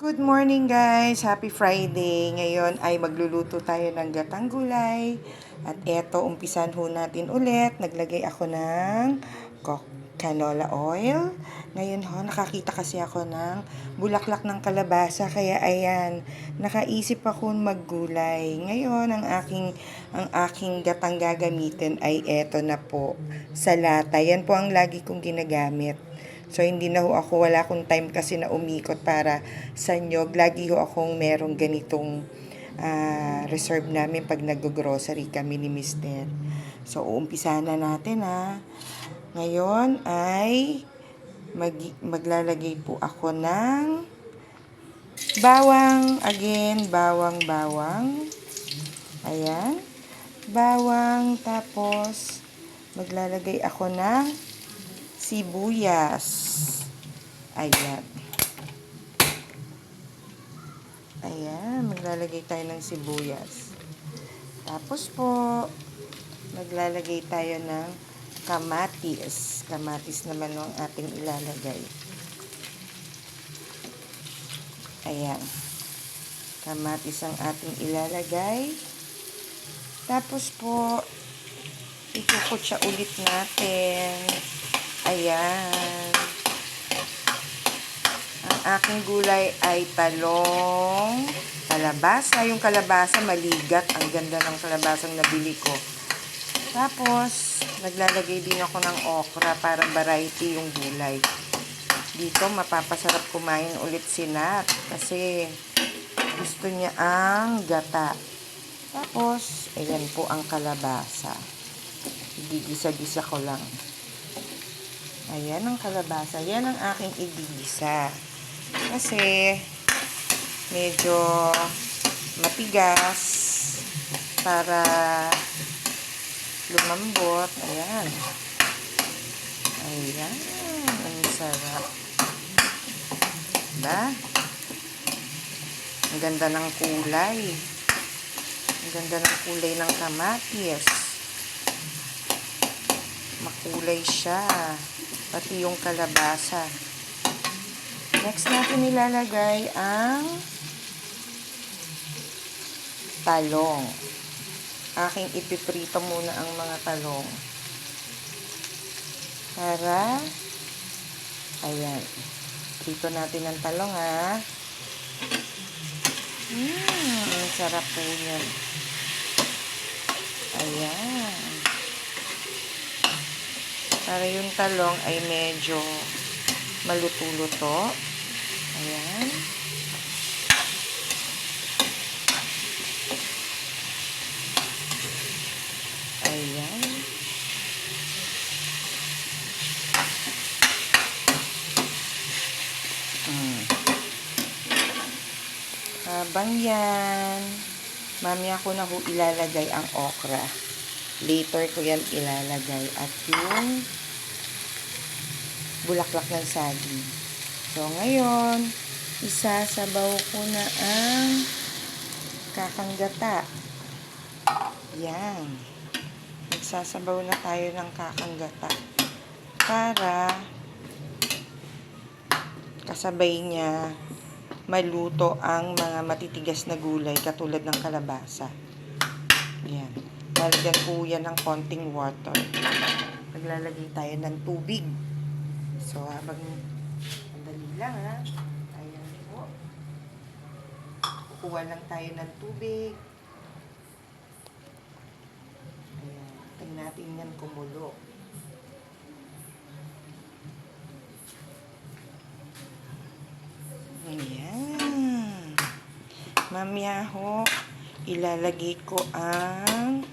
Good morning guys! Happy Friday! Ngayon ay magluluto tayo ng gatang gulay. At eto, umpisan ho natin ulit. Naglagay ako ng canola oil. Ngayon ho, nakakita kasi ako ng bulaklak ng kalabasa. Kaya ayan, nakaisip ako maggulay. Ngayon, ang aking gatang gagamitin ay eto na po. Sa lata. Yan po ang lagi kong ginagamit. So, hindi na ho ako, wala akong time kasi na umikot para sa nyog. Lagi ho akong merong ganitong reserve namin pag nag-grocery kami ni Mister. So, uumpisahan na natin ha. Ngayon ay maglalagay po ako ng bawang. Again, bawang. Ayan. Bawang. Tapos, maglalagay ako ng sibuyas. Ayan. Ayan, maglalagay tayo ng sibuyas. Tapos po, maglalagay tayo ng kamatis. Kamatis naman ang ating ilalagay. Ayan. Kamatis ang ating ilalagay. Tapos po, ikukutsa ulit natin. Ayan. Ang aking gulay ay talong, kalabasa. Yung kalabasa maligat. Ang ganda ng kalabasang nabili ko. Tapos, naglalagay din ako ng okra para variety yung gulay. Dito, mapapasarap kumain ulit si Nat kasi gusto niya ang gata. Tapos, ayan po ang kalabasa. Igigisa-gisa ko lang. Ayan ang kalabasa. Yan ang aking igigisa. Kasi, medyo matigas para lumambot. Ayan. Ayan. Ang sarap. Diba? Ang ganda ng kulay. Ang ganda ng kulay ng kamatis. Makulay siya. Pati yung kalabasa. Next natin ilalagay ang talong. Aking ipiprito muna ang mga talong. Para, ayan. Prito natin ang talong ha. Ang sarap po yan. Ayan. Para yung talong ay medyo maluto-luto. Ayan. Ayan. Habang yan, mamaya ko na ho ilalagay ang okra. Later ko yan ilalagay. At yung bulaklak ng saging. So, ngayon, isasabaw ko na ang kakanggata. Yan. Magsasabaw na tayo ng kakanggata. Para kasabay niya maluto ang mga matitigas na gulay katulad ng kalabasa. Yan. Lalagyan po yan ng konting water. Maglalagay tayo ng tubig. So, habang sandali lang ha. Ayan po. Kukuha lang tayo ng tubig. Ayan. Tingnan natin yan kumulo. Ayan. Mamaya ho, ilalagay ko ang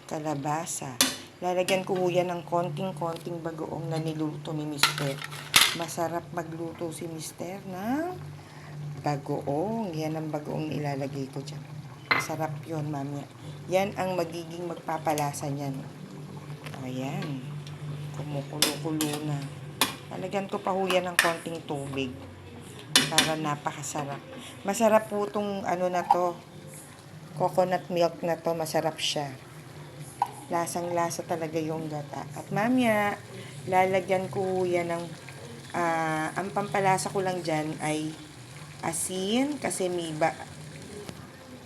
kalabasa. Lalagyan ko yan ng konting-konting bagoong na niluto ni Mister. Masarap magluto si Mister ng bagoong. Yan ang bagoong ilalagay ko dyan. Masarap yun, mamaya. Yan ang magiging magpapalasa niyan. Ayan. Kumukulo-kulo na. Lalagyan ko pa ho yan ng konting tubig. Para napakasarap. Masarap po itong na to. Coconut milk na to. Masarap siya. Lasang-lasa talaga yung gata. At mamaya, lalagyan ko yan ng ang pampalasa ko lang dyan ay asin kasi may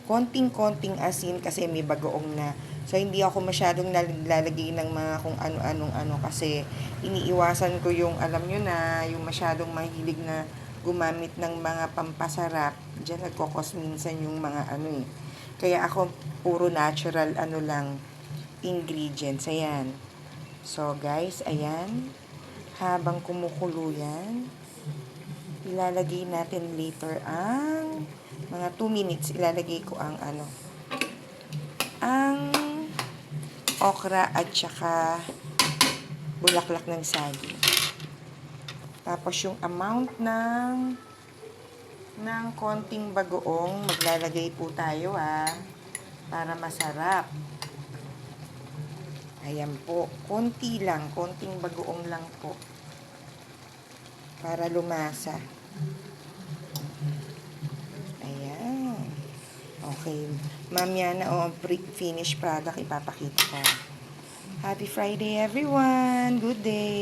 konting-konting asin kasi may bagoong na. So, hindi ako masyadong naglalagay ng mga kung ano-anong ano kasi iniiwasan ko yung, alam nyo na, yung masyadong mahilig na gumamit ng mga pampasarap. Diyan nagkokos minsan yung mga ano eh. Kaya ako, puro natural ano lang, ingredients. Ayan. So, guys, ayan. Habang kumukulo yan, ilalagay natin later ang mga 2 minutes. Ilalagay ko ang ano, ang okra at saka bulaklak ng saging. Tapos yung amount ng konting bagoong, maglalagay po tayo para masarap. Ayan po, konti lang, konting bagoong lang po. Para lumasa. Ayan. Okay. Mamaya na ang finished product ipapakita ko. Happy Friday everyone! Good day!